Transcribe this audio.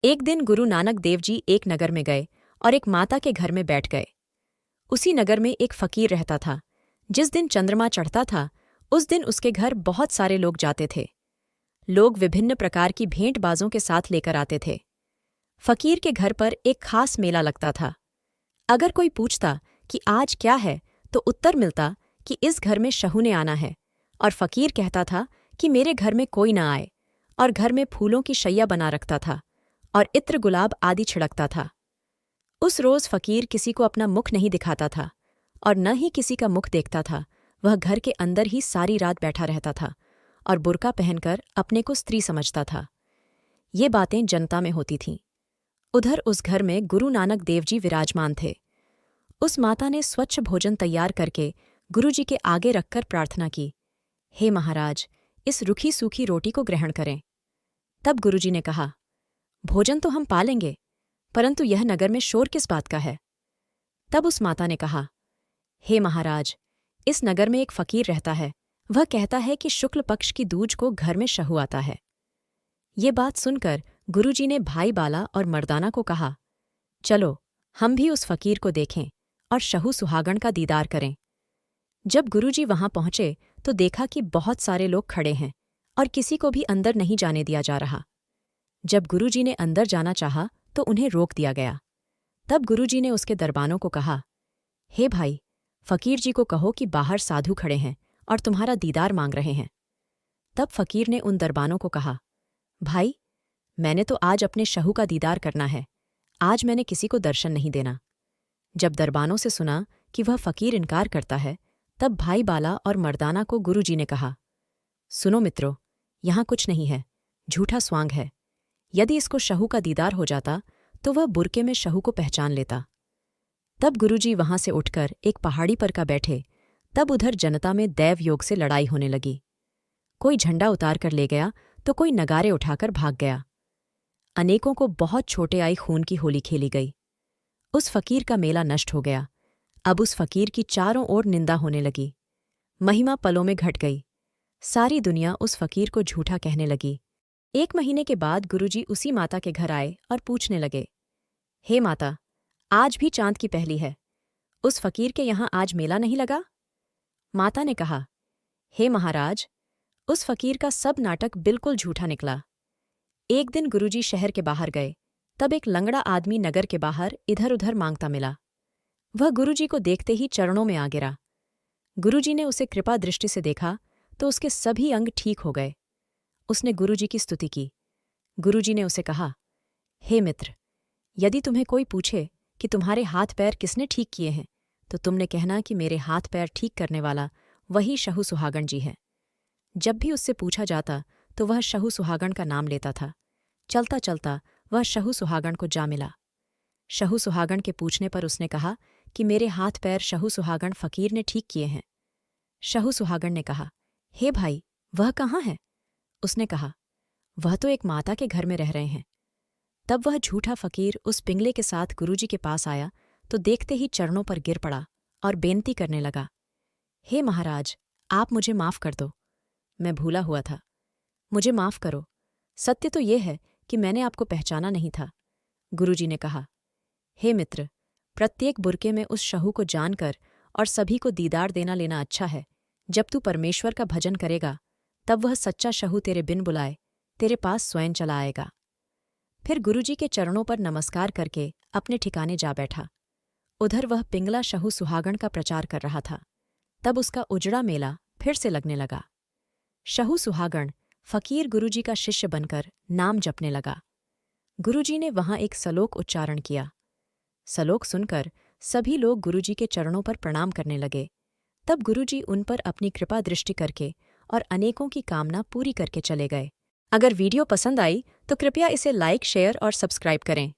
एक दिन गुरु नानक देव जी एक नगर में गए और एक माता के घर में बैठ गए। उसी नगर में एक फकीर रहता था। जिस दिन चंद्रमा चढ़ता था उस दिन उसके घर बहुत सारे लोग जाते थे। लोग विभिन्न प्रकार की भेंटबाजों के साथ लेकर आते थे। फकीर के घर पर एक खास मेला लगता था। अगर कोई पूछता कि आज क्या है तो उत्तर मिलता कि इस घर में शहू ने आना है, और फकीर कहता था कि मेरे घर में कोई ना आए, और घर में फूलों की शैया बना रखता था और इत्र गुलाब आदि छिड़कता था। उस रोज फकीर किसी को अपना मुख नहीं दिखाता था और न ही किसी का मुख देखता था। वह घर के अंदर ही सारी रात बैठा रहता था और बुर्का पहनकर अपने को स्त्री समझता था। ये बातें जनता में होती थीं। उधर उस घर में गुरु नानक देव जी विराजमान थे। उस माता ने स्वच्छ भोजन तैयार करके गुरुजी के आगे रखकर प्रार्थना की, हे महाराज, इस रूखी सूखी रोटी को ग्रहण करें। तब गुरुजी ने कहा, भोजन तो हम पा लेंगे, परंतु यह नगर में शोर किस बात का है? तब उस माता ने कहा, हे महाराज, इस नगर में एक फकीर रहता है। वह कहता है कि शुक्ल पक्ष की दूज को घर में शहू आता है। ये बात सुनकर गुरुजी ने भाई बाला और मर्दाना को कहा, चलो हम भी उस फकीर को देखें और शहू सुहागण का दीदार करें। जब गुरुजी वहां पहुंचे तो देखा कि बहुत सारे लोग खड़े हैं और किसी को भी अंदर नहीं जाने दिया जा रहा। जब गुरुजी ने अंदर जाना चाहा तो उन्हें रोक दिया गया। तब गुरुजी ने उसके दरबानों को कहा, हे भाई, फकीर जी को कहो कि बाहर साधु खड़े हैं और तुम्हारा दीदार मांग रहे हैं। तब फकीर ने उन दरबानों को कहा, भाई, मैंने तो आज अपने शहू का दीदार करना है, आज मैंने किसी को दर्शन नहीं देना। जब दरबानों से सुना कि वह फकीर इनकार करता है, तब भाई बाला और मर्दाना को गुरुजी ने कहा, सुनो मित्रों, यहां कुछ नहीं है, झूठा स्वांग है। यदि इसको शहू का दीदार हो जाता तो वह बुरके में शहू को पहचान लेता। तब गुरुजी वहां से उठकर एक पहाड़ी पर का बैठे। तब उधर जनता में दैव योग से लड़ाई होने लगी। कोई झंडा उतार कर ले गया तो कोई नगारे उठाकर भाग गया। अनेकों को बहुत छोटे आई खून की होली खेली गई। उस फकीर का मेला नष्ट हो गया। अब उस फकीर की चारों ओर निंदा होने लगी। महिमा पलों में घट गई। सारी दुनिया उस फकीर को झूठा कहने लगी। 1 महीने के बाद गुरुजी उसी माता के घर आए और पूछने लगे, हे माता, आज भी चांद की पहली है, उस फकीर के यहां आज मेला नहीं लगा? माता ने कहा, हे महाराज, उस फकीर का सब नाटक बिल्कुल झूठा निकला। एक दिन गुरुजी शहर के बाहर गए, तब एक लंगड़ा आदमी नगर के बाहर इधर उधर मांगता मिला। वह गुरुजी को देखते ही चरणों में आ गिरा। गुरुजी ने उसे कृपा दृष्टि से देखा तो उसके सभी अंग ठीक हो गए। उसने गुरुजी की स्तुति की। गुरुजी ने उसे कहा, हे मित्र, यदि तुम्हें कोई पूछे कि तुम्हारे हाथ पैर किसने ठीक किए हैं तो तुमने कहना कि मेरे हाथ पैर ठीक करने वाला वही शहू सुहागण जी है। जब भी उससे पूछा जाता तो वह शहू सुहागण का नाम लेता था। चलता चलता वह शहू सुहागण को जा मिला। शहू सुहागण के पूछने पर उसने कहा कि मेरे हाथ पैर शहू सुहागण फकीर ने ठीक किए हैं। शहू सुहागण ने कहा, हे भाई, वह कहाँ है? उसने कहा, वह तो एक माता के घर में रह रहे हैं। तब वह झूठा फकीर उस पिंगले के साथ गुरुजी के पास आया तो देखते ही चरणों पर गिर पड़ा और बेनती करने लगा, हे महाराज, आप मुझे माफ कर दो, मैं भूला हुआ था, मुझे माफ करो। सत्य तो ये है कि मैंने आपको पहचाना नहीं था। गुरुजी ने कहा, हे मित्र, प्रत्येक बुरके में उस शहू को जानकर और सभी को दीदार देना लेना अच्छा है। जब तू परमेश्वर का भजन करेगा तब वह सच्चा शहू तेरे बिन बुलाए तेरे पास स्वयं चला आएगा। फिर गुरुजी के चरणों पर नमस्कार करके अपने ठिकाने जा बैठा। उधर वह पिंगला शहू सुहागण का प्रचार कर रहा था। तब उसका उजड़ा मेला फिर से लगने लगा। शहू सुहागण फकीर गुरुजी का शिष्य बनकर नाम जपने लगा। गुरुजी ने वहां एक सलोक उच्चारण किया। सलोक सुनकर सभी लोग गुरुजी के चरणों पर प्रणाम करने लगे। तब गुरुजी उन पर अपनी कृपा दृष्टि करके और अनेकों की कामना पूरी करके चले गए। अगर वीडियो पसंद आई तो कृपया इसे लाइक, शेयर और सब्सक्राइब करें।